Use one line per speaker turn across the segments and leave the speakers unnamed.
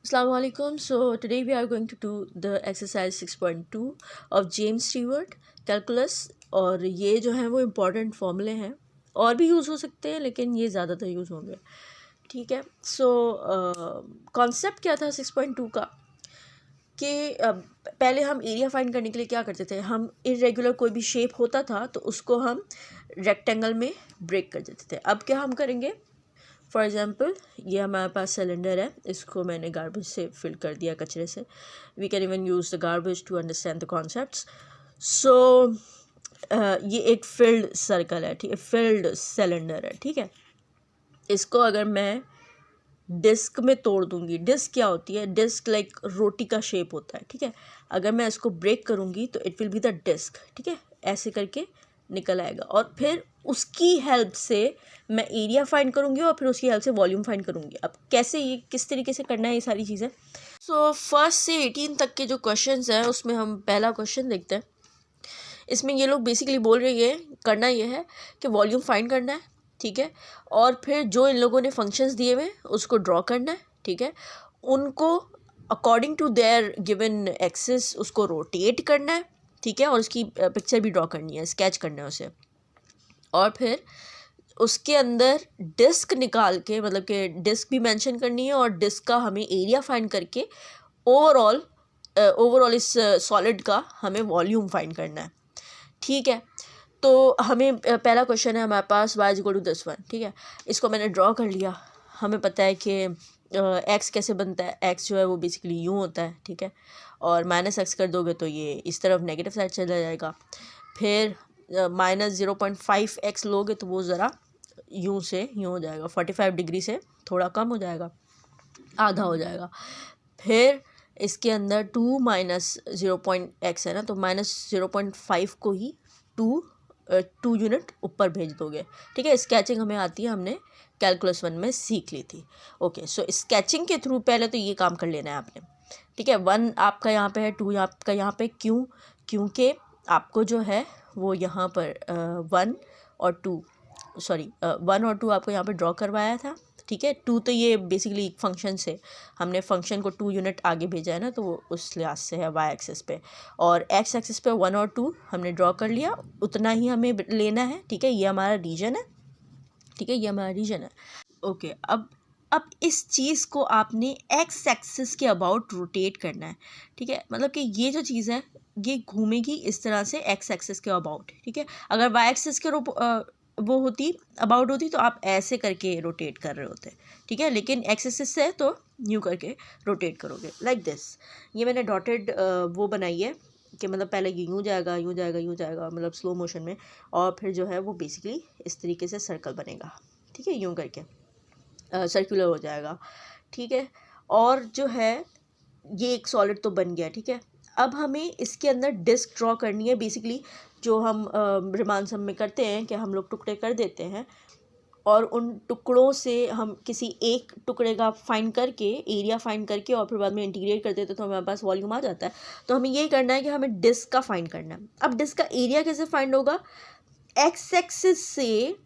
Assalamualaikum. So today we are going to do the exercise 6.2 of James Stewart calculus। और ये जो है वो इम्पॉर्टेंट फॉर्मूले हैं, और भी यूज़ हो सकते हैं लेकिन ये ज़्यादातर यूज़ होंगे। ठीक है। सो कॉन्सेप्ट क्या था 6.2 का कि पहले हम एरिया फाइंड करने के लिए क्या करते थे, हम इरेगुलर कोई भी शेप होता था तो उसको हम रेक्टेंगल में ब्रेक कर देते थे। अब क्या हम करेंगे, फॉर एग्ज़ाम्पल ये हमारे पास सिलेंडर है, इसको मैंने गार्बेज से फिल कर दिया, कचरे से। We can even use the garbage to understand the concepts. So ये एक फिल्ड सर्कल है, ठीक है, फिल्ड सिलेंडर है। ठीक है, इसको अगर मैं डिस्क में तोड़ दूंगी, डिस्क क्या होती है, डिस्क लाइक रोटी का शेप होता है। ठीक है, अगर मैं इसको ब्रेक करूंगी तो it will be the disc. ठीक है, ऐसे करके निकल आएगा, और फिर उसकी हेल्प से मैं एरिया फाइंड करूंगी और फिर उसकी हेल्प से वॉल्यूम फाइंड करूंगी। अब कैसे, ये किस तरीके से करना है, ये सारी चीज़ें। सो फर्स्ट से 18 तक के जो क्वेश्चंस हैं उसमें हम पहला क्वेश्चन देखते हैं। इसमें ये लोग बेसिकली बोल रही है, करना ये है कि वॉल्यूम फाइंड करना है। ठीक है, और फिर जो इन लोगों ने फंक्शंस दिए हुए उसको ड्रॉ करना है। ठीक है, उनको according to their given axis उसको रोटेट करना है। ठीक है, और उसकी पिक्चर भी ड्रॉ करनी है, स्केच करना है उसे, और फिर उसके अंदर डिस्क निकाल के, मतलब कि डिस्क भी मेंशन करनी है और डिस्क का हमें एरिया फाइंड करके ओवरऑल इस सॉलिड का हमें वॉल्यूम फाइंड करना है। ठीक है, तो हमें पहला क्वेश्चन है हमारे पास y=1। ठीक है, इसको मैंने ड्रॉ कर लिया। हमें पता है कि एक्स कैसे बनता है, एक्स जो है वो बेसिकली यूँ होता है। ठीक है, और -x कर दोगे तो ये इस तरफ नेगेटिव साइड चला जाएगा। फिर -0.5x लोगे तो वो ज़रा यूँ से यूँ हो जाएगा, 45 डिग्री से थोड़ा कम हो जाएगा, आधा हो जाएगा। फिर इसके अंदर 2 - 0.x है ना, तो -0.5 को ही 2 यूनिट ऊपर भेज दोगे। ठीक है, स्केचिंग हमें आती है, हमने कैलकुलस 1 में सीख ली थी। ओके, सो स्केचिंग के थ्रू पहले तो ये काम कर लेना है आपने। ठीक है, 1 आपका यहाँ पे है, 2 आपका यहाँ पे, क्योंकि आपको जो है वो यहाँ पर 1 और 2 आपको यहाँ पे ड्रॉ करवाया था। ठीक है, 2 तो ये बेसिकली फंक्शन से, हमने फंक्शन को 2 यूनिट आगे भेजा है ना, तो वो उस लिहाज से है वाई एक्सिस पे, और एक्स एक्सिस पे 1 और 2 हमने ड्रॉ कर लिया, उतना ही हमें लेना है। ठीक है, ये हमारा रीजन है। ठीक है, ये हमारा रीजन है। ओके, अब इस चीज़ को आपने एक्स एक्सिस के अबाउट रोटेट करना है। ठीक है, मतलब कि ये जो चीज़ है ये घूमेगी इस तरह से एक्स एक्सिस के अबाउट। ठीक है, अगर वाई एक्सिस के वो होती, अबाउट होती, तो आप ऐसे करके रोटेट कर रहे होते। ठीक है, लेकिन एक्स एक्सिस से तो यूँ करके रोटेट करोगे, लाइक दिस। ये मैंने डॉटेड वो बनाई है कि मतलब पहले यूँ जाएगा, यूँ जाएगा, यूँ जाएगा, मतलब स्लो मोशन में, और फिर जो है वो बेसिकली इस तरीके से सर्कल बनेगा। ठीक है, यूँ करके सर्कुलर हो जाएगा। ठीक है, और जो है ये एक सॉलिड तो बन गया। ठीक है, अब हमें इसके अंदर डिस्क ड्रॉ करनी है। बेसिकली जो हम रिमान सम में करते हैं कि हम लोग टुकड़े कर देते हैं, और उन टुकड़ों से हम किसी एक टुकड़े का फाइंड करके, एरिया फाइंड करके, और फिर बाद में इंटीग्रेट कर देते तो हमारे पास वॉल्यूम आ जाता है। तो हमें यही करना है कि हमें डिस्क का फाइंड करना है। अब डिस्क का एरिया कैसे फाइंड होगा, एक्स एक्सिस से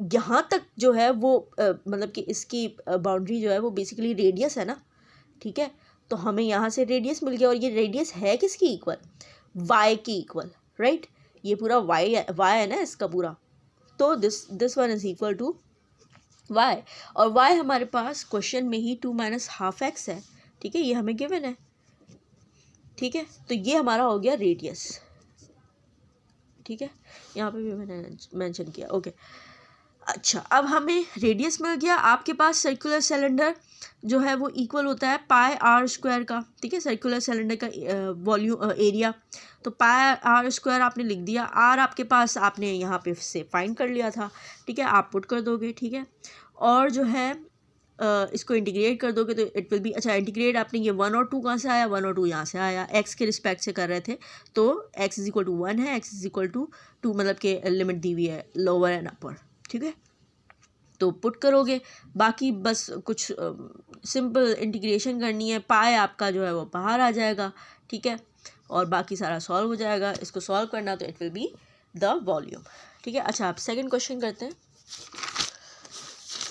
यहाँ तक जो है वो मतलब कि इसकी बाउंड्री जो है वो बेसिकली रेडियस है ना। ठीक है, तो हमें यहाँ से रेडियस मिल गया, और ये रेडियस है किसकी इक्वल, वाई की इक्वल, राइट। ये पूरा वाई है ना इसका पूरा, तो this one is equal to y, और वाई हमारे पास क्वेश्चन में ही 2 - ½ x है। ठीक है, ये हमें गिवन है। ठीक है, तो ये हमारा हो गया रेडियस। ठीक है, यहाँ पे भी मैंने मेंशन किया। ओके, अच्छा, अब हमें रेडियस मिल गया। आपके पास सर्कुलर सिलेंडर जो है वो इक्वल होता है πr² का। ठीक है, सर्कुलर सिलेंडर का वॉल्यूम एरिया, तो πr² आपने लिख दिया। आर आपके पास आपने यहाँ पे से फाइंड कर लिया था। ठीक है, आप पुट कर दोगे। ठीक है, और जो है इसको इंटीग्रेट कर दोगे तो इट विल बी, अच्छा इंटीग्रेट आपने ये 1 और 2 कहाँ से आया, 1 और 2 यहाँ से आया, एक्स के रिस्पेक्ट से कर रहे थे, तो x=1 है, x=2, मतलब कि लिमिट दी हुई है लोअर एंड अपर। ठीक है, तो पुट करोगे, बाकी बस कुछ सिंपल इंटीग्रेशन करनी है, पाए आपका जो है वो बाहर आ जाएगा। ठीक है, और बाकी सारा सॉल्व हो जाएगा। इसको सॉल्व करना तो it will be the volume. ठीक है, अच्छा आप सेकंड क्वेश्चन करते हैं।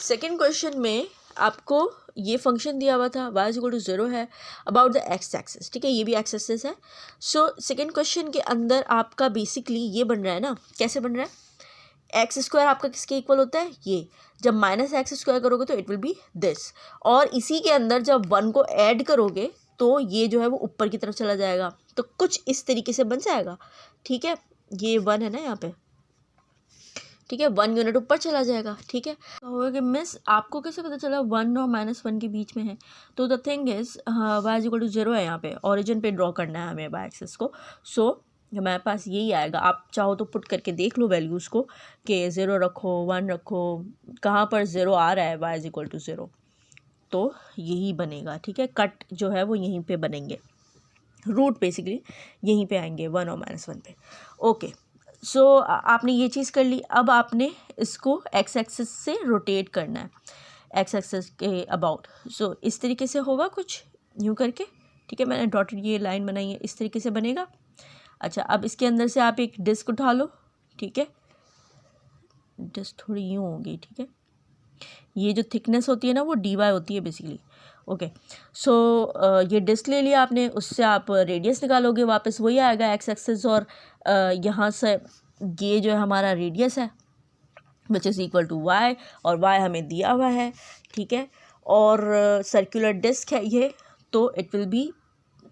सेकंड क्वेश्चन में आपको ये फंक्शन दिया हुआ था y इज इक्वल टू 0 है अबाउट द एक्स एक्सिस, ठीक है, ये भी एक्स एक्सिस है। सो सेकेंड क्वेश्चन के अंदर आपका बेसिकली ये बन रहा है ना, कैसे बन रहा है, एक्स स्क्वायर आपका किसके इक्वल होता है, ये, जब माइनस एक्स स्क्वायर करोगे तो इट विल बी दिस, और इसी के अंदर जब 1 को ऐड करोगे तो ये जो है वो ऊपर की तरफ चला जाएगा, तो कुछ इस तरीके से बन जाएगा, ठीक है, ये 1 है ना यहाँ पे, ठीक है, 1 यूनिट ऊपर चला जाएगा, ठीक है। होगा कि मिस आपको कैसे पता चला 1 और -1 के बीच में है, तो the thing is y is equal to 0 है, यहाँ पे ओरिजिन पे ड्रॉ करना है हमें y एक्सिस को। सो हमारे पास यही आएगा, आप चाहो तो पुट करके देख लो वैल्यूज़ को कि 0 रखो 1 रखो, कहाँ पर 0 आ रहा है y इज इक्वल टू 0, तो यही बनेगा, ठीक है, कट जो है वो यहीं पे बनेंगे, रूट बेसिकली यहीं पे आएंगे 1 और -1 पे। ओके, सो आपने ये चीज़ कर ली, अब आपने इसको एक्स एक्सिस से रोटेट करना है, एक्स एक्सिस के अबाउट। सो इस तरीके से होगा कुछ यूँ करके, ठीक है, मैंने डॉटेड ये लाइन बनाई है, इस तरीके से बनेगा। अच्छा, अब इसके अंदर से आप एक डिस्क उठा लो, ठीक है, डिस्क थोड़ी यूँ होगी, ठीक है, ये जो थिकनेस होती है ना वो dy होती है बेसिकली। ओके, सो ये डिस्क ले लिया आपने, उससे आप रेडियस निकालोगे, वापस वही आएगा एक्स एक्सिस, और यहाँ से ये जो है हमारा रेडियस है which is equal to y, और y हमें दिया हुआ है, ठीक है, और सर्कुलर डिस्क है ये, तो it will B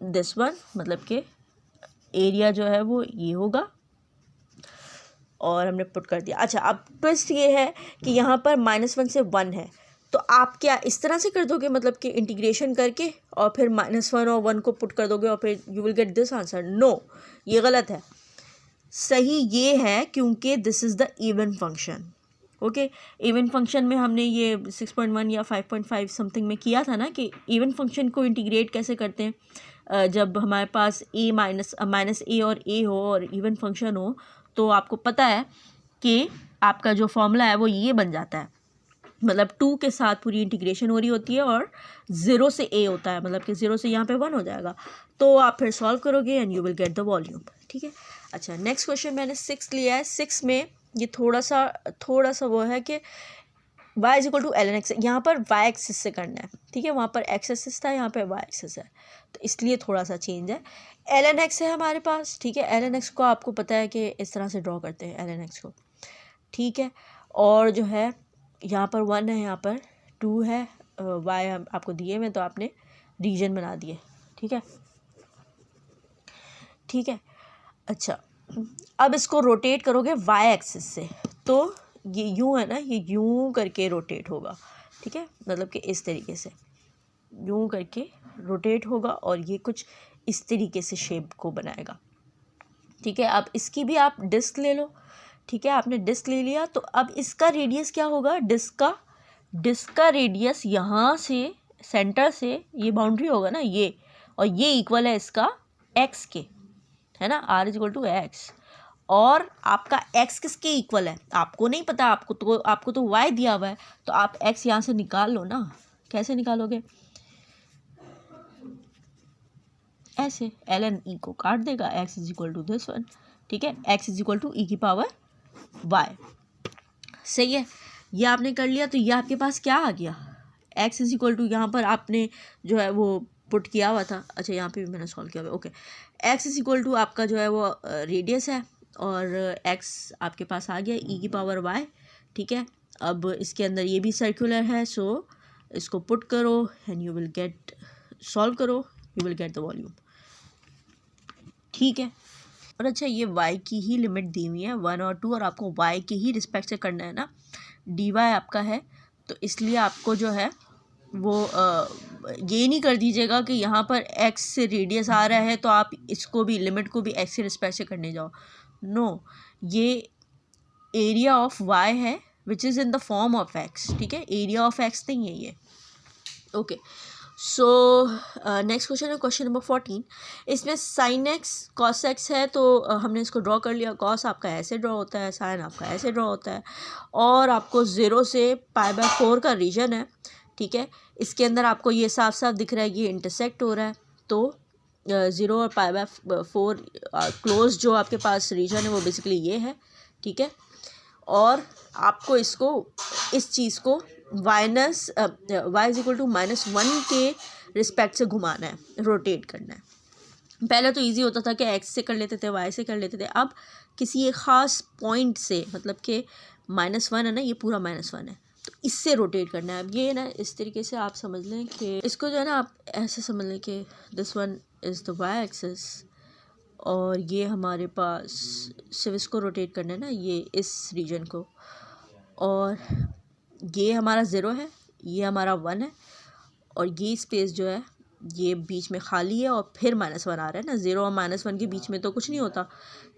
this one, मतलब कि एरिया जो है वो ये होगा, और हमने पुट कर दिया। अच्छा, अब ट्विस्ट ये है कि यहाँ पर -1 से 1 है, तो आप क्या इस तरह से कर दोगे, मतलब कि इंटीग्रेशन करके और फिर -1 और 1 को पुट कर दोगे और फिर you will get this answer? No, ये गलत है। सही ये है क्योंकि this is the even function. Okay, even function में हमने ये 6.1 या 5.5 समथिंग में किया था ना कि इवन फंक्शन को इंटीग्रेट कैसे करते हैं, जब हमारे पास माइनस ए और ए हो और इवन फंक्शन हो, तो आपको पता है कि आपका जो फॉर्मूला है वो ये बन जाता है, मतलब 2 के साथ पूरी इंटीग्रेशन हो रही होती है और 0 से a होता है, मतलब कि 0 से यहाँ पे 1 हो जाएगा, तो आप फिर सॉल्व करोगे and you will get the volume, ठीक है। अच्छा, नेक्स्ट क्वेश्चन मैंने 6 लिया है। 6 में ये थोड़ा सा वो है कि y is equal to ln x, यहाँ पर y एक्सिस से करना है, ठीक है, वहाँ पर x एक्सिस था, यहाँ पे y एक्सिस है, तो इसलिए थोड़ा सा चेंज है। ln x है हमारे पास, ठीक है, ln x को आपको पता है कि इस तरह से ड्रॉ करते हैं ln x को, ठीक है, और जो है यहाँ पर 1 है, यहाँ पर 2 है, y आपको दिए में, तो आपने रीजन बना दिए, ठीक है, ठीक है। अच्छा, अब इसको रोटेट करोगे y एक्सिस से, तो ये यूँ है ना, ये यूँ करके रोटेट होगा, ठीक है, मतलब कि इस तरीके से यूँ करके रोटेट होगा और ये कुछ इस तरीके से शेप को बनाएगा, ठीक है। अब इसकी भी आप डिस्क ले लो, ठीक है, आपने डिस्क ले लिया, तो अब इसका रेडियस क्या होगा, डिस्क का रेडियस यहाँ से सेंटर से ये बाउंड्री होगा ना ये, और ये इक्वल है इसका x के, है ना, r is equal to x, और आपका x किसके इक्वल है आपको नहीं पता, आपको तो y दिया हुआ है, तो आप x यहाँ से निकाल लो ना। कैसे निकालोगे, ऐसे ln e को काट देगा, x is equal to this one, ठीक है, x is equal to e की पावर y, सही है, ये आपने कर लिया, तो ये आपके पास क्या आ गया, x इज इक्वल टू, यहाँ पर आपने जो है वो पुट किया हुआ था, अच्छा यहाँ पे भी मैंने सॉल्व किया हुआ, okay, x is equal to आपका जो है वो रेडियस है, और x आपके पास आ गया e की पावर y, ठीक है। अब इसके अंदर ये भी सर्कुलर है, सो इसको पुट करो and you will get, solve करो, you will get the volume, ठीक है। और अच्छा, ये y की ही लिमिट दी हुई है 1 और 2, और आपको y के ही रिस्पेक्ट से करना है ना, dy आपका है, तो इसलिए आपको जो है वो ये नहीं कर दीजिएगा कि यहाँ पर x से रेडियस आ रहा है तो आप इसको भी लिमिट को भी x के रिस्पेक्ट से करने जाओ, नो, ये एरिया ऑफ y है which is in the form of x, ठीक है, एरिया ऑफ x नहीं है ये, ओके। सो नेक्स्ट क्वेश्चन है क्वेश्चन नंबर 14, इसमें sin x cos x है, तो हमने इसको ड्रॉ कर लिया, cos आपका ऐसे ड्रॉ होता है, sin आपका ऐसे ड्रॉ होता है, और आपको 0 से π/4 का रीजन है, ठीक है, इसके अंदर आपको ये साफ साफ दिख रहा है ये इंटरसेक्ट हो रहा है, तो 0 और π/4 क्लोज जो आपके पास रीजन है वो बेसिकली ये है, ठीक है, और आपको इसको इस चीज़ को minus y is equal to -1 के रिस्पेक्ट से घुमाना है, रोटेट करना है। पहले तो इजी होता था कि एक्स से कर लेते थे, वाई से कर लेते थे। अब किसी एक ख़ास पॉइंट से, मतलब कि -1 है ना, ये पूरा -1 है, तो इससे रोटेट करना है। अब ये ना इस तरीके से आप समझ लें कि इसको जो है ना आप ऐसे समझ लें कि this one is the y axis, और ये हमारे पास सिर्फ इसको रोटेट करना है ना, ये इस रीजन को, और ये हमारा 0 है, ये हमारा 1 है, और ये स्पेस जो है ये बीच में खाली है, और फिर -1 आ रहा है ना। 0 और -1 के बीच में तो कुछ नहीं होता,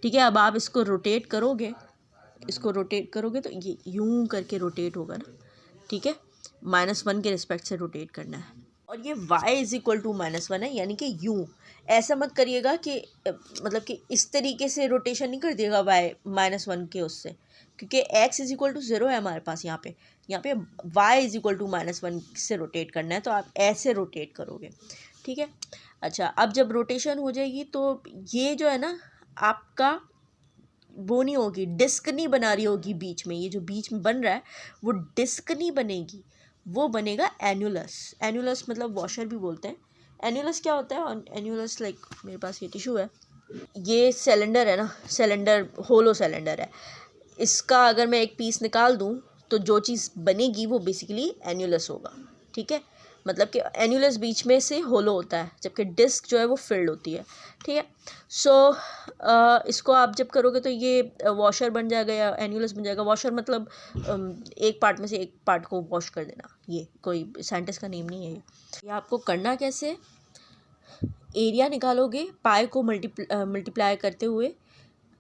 ठीक है। अब आप इसको रोटेट करोगे, इसको रोटेट करोगे तो ये यूं करके रोटेट होगा ना, ठीक है। -1 के रिस्पेक्ट से रोटेट करना है, और ये y इज़ इक्वल टू -1 है, यानी कि यूं। ऐसा मत करिएगा कि मतलब कि इस तरीके से रोटेशन नहीं कर दिएगा y -1 के उससे, क्योंकि x इज़ इक्वल टू 0 है हमारे पास यहाँ पे y इज़ इक्वल टू -1 से रोटेट करना है, तो आप ऐसे रोटेट करोगे, ठीक है। अच्छा, अब जब रोटेशन हो जाएगी तो ये जो है ना आपका वो नहीं होगी, डिस्क नहीं बना रही होगी बीच में, ये जो बीच में बन रहा है वो डिस्क नहीं बनेगी, वो बनेगा एन्युलस। एन्युलस मतलब वॉशर भी बोलते हैं। एन्युलस क्या होता है? एन्युलस लाइक मेरे पास ये टिश्यू है, ये सिलेंडर है ना, सिलेंडर होलो सिलेंडर है, इसका अगर मैं एक पीस निकाल दूं तो जो चीज़ बनेगी वो बेसिकली एन्युलस होगा, ठीक है। मतलब कि एन्युलस बीच में से होलो होता है, जबकि डिस्क जो है वो फिल्ड होती है, ठीक है। सो इसको आप जब करोगे तो ये वॉशर बन जाएगा या एन्युलस बन जाएगा। वॉशर मतलब एक पार्ट में से एक पार्ट को वॉश कर देना, ये कोई साइंटिस्ट का नेम नहीं है। ये आपको करना कैसे, एरिया निकालोगे पाई को मल्टीप्लाई करते हुए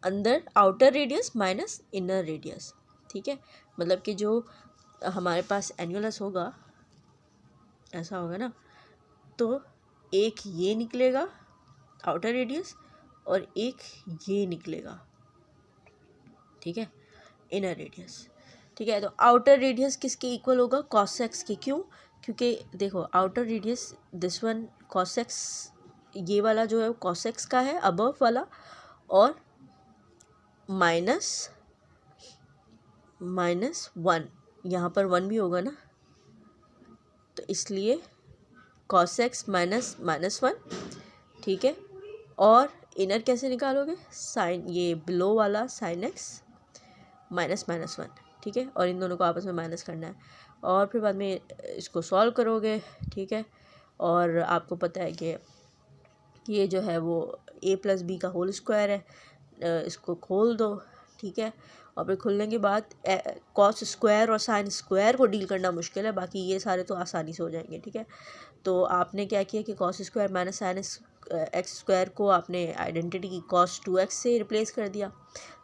अंदर outer radius minus inner radius, ठीक है। मतलब कि जो हमारे पास एन्युलस होगा ऐसा होगा ना, तो एक ये निकलेगा आउटर रेडियस और एक ये निकलेगा, ठीक है, इनर रेडियस, ठीक है। तो आउटर रेडियस किसके इक्वल होगा? cos x के। क्यों? क्योंकि देखो outer radius this one cos x, ये वाला जो है cos x का है अबव वाला, और -1 यहाँ पर 1 भी होगा ना, तो इसलिए cos x माइनस -1, ठीक है। और इनर कैसे निकालोगे? साइन, ये बिलो वाला sin x -1, ठीक है। और इन दोनों को आपस में माइनस करना है, और फिर बाद में इसको सॉल्व करोगे, ठीक है। और आपको पता है कि ये जो है वो a + b का होल स्क्वायर है, इसको खोल दो, ठीक है। और फिर खुलने के बाद कॉस स्क्वायर और साइन स्क्वायर को डील करना मुश्किल है, बाकी ये सारे तो आसानी से हो जाएंगे, ठीक है। तो आपने क्या किया कि cos square minus sine x square को आपने आइडेंटिटी की cos 2x से रिप्लेस कर दिया,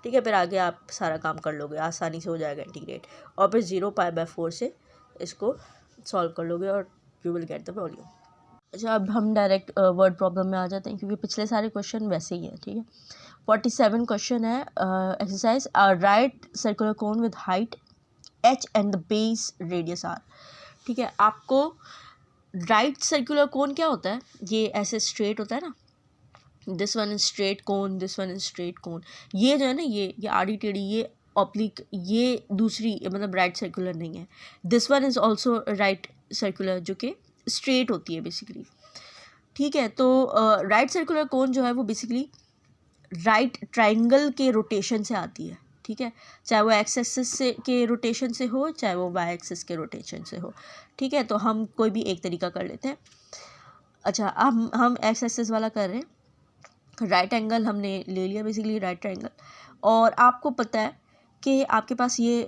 ठीक है। फिर आगे आप सारा काम कर लोगे, आसानी से हो जाएगा इंटीग्रेट, और फिर 0π/4 से इसको सॉल्व कर लोगे और you will get the volume. अच्छा, अब हम डायरेक्ट वर्ड प्रॉब्लम में आ जाते हैं, क्योंकि पिछले सारे क्वेश्चन वैसे ही हैं, ठीक है। 47 क्वेश्चन है, exercise right circular cone with height h and the base radius r, ठीक है। आपको राइट सर्कुलर कोन क्या होता है? ये ऐसे स्ट्रेट होता है ना, this one is straight cone, this one is straight cone. ये जो है ना, ये आड़ी टेढ़ी, ये ऑब्लिक, ये दूसरी मतलब राइट सर्कुलर नहीं है। This one is also right circular, जो कि स्ट्रेट होती है बेसिकली, ठीक है। तो राइट सर्कुलर कोन जो है वो बेसिकली राइट ट्राइंगल के रोटेशन से आती है, ठीक है। चाहे वो एक्स एक्सिस से के रोटेशन से हो, चाहे वो वाई एक्सिस के रोटेशन से हो, ठीक है। तो हम कोई भी एक तरीका कर लेते हैं। अच्छा, हम एक्स एक्सिस वाला कर रहे हैं, राइट एंगल हमने ले लिया बेसिकली, राइट ट्राइंगल। और आपको पता है कि आपके पास ये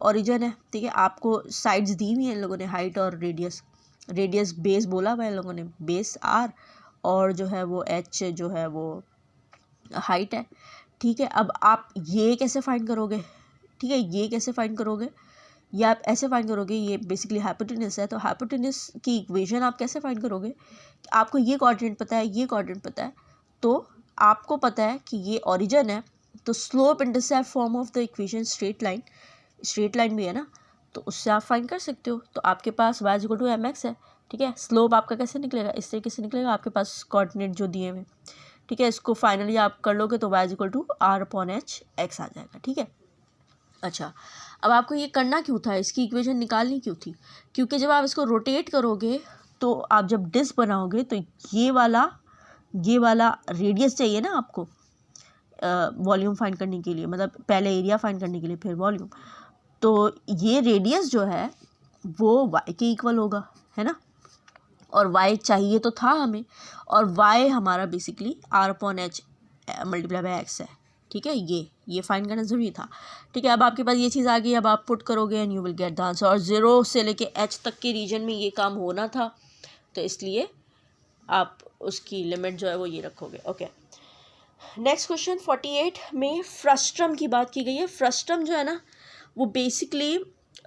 ओरिजिन है, ठीक है। आपको साइड्स दी हुई हैं इन लोगों ने, हाइट और रेडियस। रेडियस बेस बोला हुआ है इन लोगों ने, बेस r, और जो है वो h जो है वो हाइट है, ठीक है। अब आप ये कैसे फाइंड करोगे? ठीक है, ये कैसे फाइंड करोगे? या आप ऐसे फाइंड करोगे, ये बेसिकली हाइपोटेनस है, तो हाइपोटेनस की इक्वेशन आप कैसे फाइंड करोगे? आपको ये कोऑर्डिनेट पता है, ये कोऑर्डिनेट पता है, तो आपको पता है कि ये ओरिजिन है, तो slope intercept form of the equation straight line भी है ना, तो उससे आप फाइंड कर सकते हो। तो आपके पास y = mx है, ठीक है। स्लोप आपका कैसे निकलेगा? इस तरीके से निकलेगा, आपके पास कोऑर्डिनेट जो दिए हुए, ठीक है। इसको फाइनली आप कर लोगे तो y = r/h x आ जाएगा, ठीक है। अच्छा, अब आपको ये करना क्यों था, इसकी इक्वेशन निकालनी क्यों थी? क्योंकि जब आप इसको रोटेट करोगे तो आप जब डिस्क बनाओगे तो ये वाला रेडियस चाहिए ना आपको वॉल्यूम फाइंड करने के लिए, मतलब पहले एरिया फाइंड करने के लिए फिर वॉल्यूम। तो ये रेडियस जो है वो y के इक्वल होगा, है ना, और y चाहिए तो था हमें, और y हमारा basically r/h multiply by x है, ठीक है। ये फाइंड करना ज़रूरी था, ठीक है। अब आपके पास ये चीज़ आ गई, अब आप पुट करोगे and you will get the answer. और 0 से लेके h तक के रीजन में ये काम होना था, तो इसलिए आप उसकी लिमिट जो है वो ये रखोगे। ओके, नेक्स्ट क्वेश्चन 48 में फ्रस्ट्रम की बात की गई है। फ्रस्ट्रम जो है ना वो बेसिकली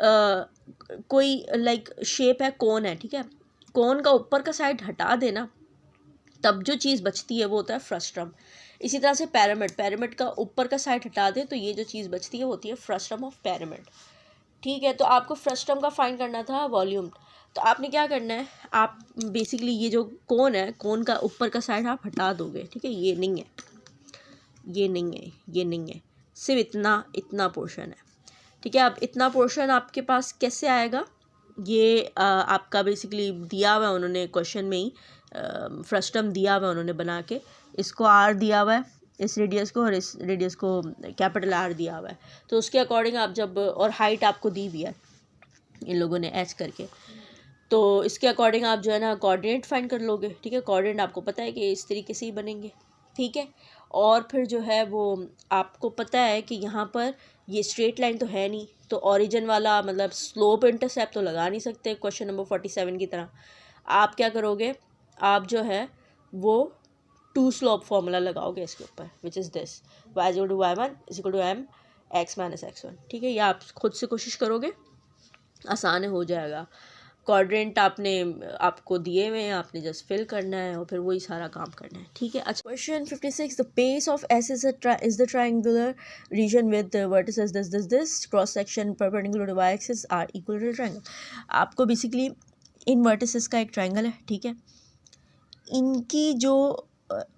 कोई लाइक शेप है, कोन है, ठीक है। कोन का ऊपर का साइड हटा देना तब जो चीज़ बचती है वो होता है फ्रस्ट्रम। इसी तरह से पैरामिड का ऊपर का साइड हटा दें तो ये जो चीज़ बचती है वो होती है फ्रस्ट्रम ऑफ पैरामिड, ठीक है। तो आपको फ्रस्ट्रम का फाइंड करना था वॉल्यूम, तो आपने क्या करना है, आप बेसिकली ये जो कोन है, कोन का ऊपर का साइड आप हटा दोगे, ठीक है। ये नहीं है, ये नहीं है, ये नहीं है, सिर्फ इतना पोर्शन है, ठीक है। अब इतना पोर्शन आपके पास कैसे आएगा, ये आपका बेसिकली दिया हुआ है उन्होंने क्वेश्चन में ही, फ्रस्ट्रम दिया हुआ है उन्होंने बना के, इसको R दिया हुआ है इस रेडियस को, और इस रेडियस को कैपिटल R दिया हुआ है। तो उसके अकॉर्डिंग आप जब, और हाइट आपको दी हुई है इन लोगों ने H करके, तो इसके अकॉर्डिंग आप जो है ना कोऑर्डिनेट फाइंड कर लोगे, ठीक है। कोऑर्डिनेट आपको पता है कि इस तरीके से ही बनेंगे, ठीक है। और फिर जो है वो आपको पता है कि यहाँ पर ये स्ट्रेट लाइन तो है नहीं, तो ओरिजिन वाला मतलब स्लोप इंटरसेप्ट तो लगा नहीं सकते क्वेश्चन नंबर 47 की तरह। आप क्या करोगे, आप जो है वो 2 स्लोप फॉर्मूला लगाओगे इसके ऊपर, which is this y=y1 = mx-x1, ठीक है। या आप खुद से कोशिश करोगे, आसान हो जाएगा। कोऑर्डिनेट आपको दिए हुए हैं, आपने जस्ट फिल करना है और फिर वही सारा काम करना है, ठीक है। अच्छा, question 56, the base of S is the triangular region with vertices this cross section perpendicular to y axis are equal to triangle. आपको बेसिकली इन वर्टिसेस का एक ट्रायंगल है, ठीक है।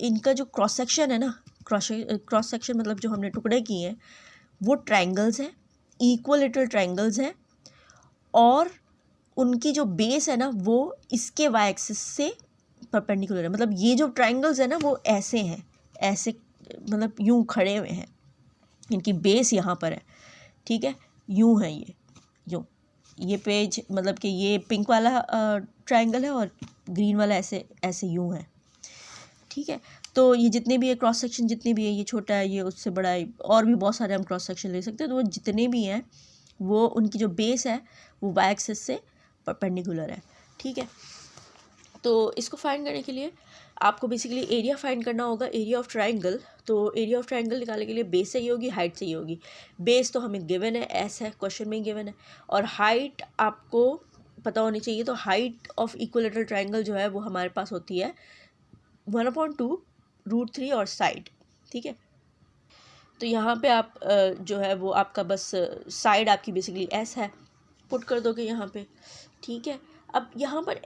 इनका जो क्रॉस सेक्शन है ना, क्रॉस सेक्शन मतलब जो हमने टुकड़े किए हैं वो ट्रायंगल्स हैं, इक्वलेटरल ट्रायंगल्स हैं, और उनकी जो बेस है ना वो इसके वाई एक्सिस से परपेंडिकुलर है। मतलब ये जो ट्रायंगल्स है ना वो ऐसे हैं, ऐसे मतलब यूं खड़े हुए हैं, इनकी बेस यहाँ पर है, ठीक है। यूं है ये, यूं, ये पेज मतलब कि ये पिंक वाला ट्रायंगल है और ग्रीन वाला ऐसे ऐसे यूं है, ठीक है। तो ये जितने भी है क्रॉस सेक्शन, जितने भी है, ये छोटा है, ये उससे बड़ा है, और भी बहुत सारे हम क्रॉस सेक्शन ले सकते हैं। तो वो जितने भी हैं वो उनकी जो बेस है वो वाई एक्सिस से परपेंडिकुलर है, ठीक है। तो इसको फाइंड करने के लिए आपको बेसिकली एरिया फाइंड करना होगा, एरिया ऑफ ट्रायंगल। तो एरिया ऑफ ट्रायंगल निकालने के लिए बेस चाहिए होगी, हाइट चाहिए होगी। बेस तो हमें गिवन है, एस है, क्वेश्चन में गिवन है, और हाइट आपको पता होनी चाहिए। तो हाइट ऑफ इक्विलेटरल ट्रायंगल जो है वो हमारे पास होती है 1/2√3 और साइड, ठीक है। तो यहाँ पे आप जो है वो आपका बस साइड आपकी बेसिकली एस है, पुट कर दोगे यहाँ पे, ठीक है। अब यहाँ पर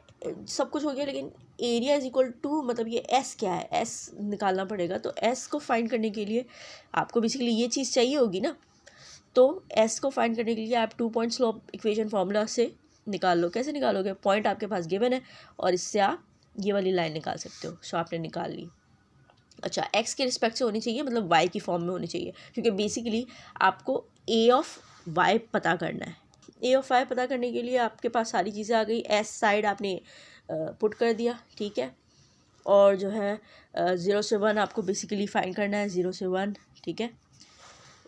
सब कुछ हो गया, लेकिन एरिया इज इक्वल टू, मतलब ये एस क्या है, एस निकालना पड़ेगा। तो एस को फाइंड करने के लिए आपको बेसिकली ये चीज़ चाहिए होगी ना, तो एस को फाइंड करने के लिए आप 2 पॉइंट स्लोप इक्वेशन फार्मूला से निकाल लो। कैसे निकालोगे, पॉइंट आपके पास गिवन है और इससे आप ये वाली लाइन निकाल सकते हो। सो आपने निकाल ली। अच्छा, एक्स के रिस्पेक्ट से होनी चाहिए, मतलब वाई की फॉर्म में होनी चाहिए, क्योंकि बेसिकली आपको ए ऑफ वाई पता करना है। ए ऑफ वाई पता करने के लिए आपके पास सारी चीज़ें आ गई। एस साइड आपने पुट कर दिया, ठीक है। और जो है 0 से 1 आपको बेसिकली फाइंड करना है, 0 से 1, ठीक है,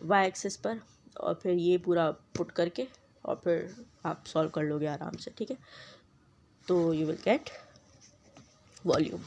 वाई एक्सिस पर, और फिर ये पूरा पुट करके और फिर आप सॉल्व कर लोगे आराम से, ठीक है। तो यू विल गेट वॉल्यूम।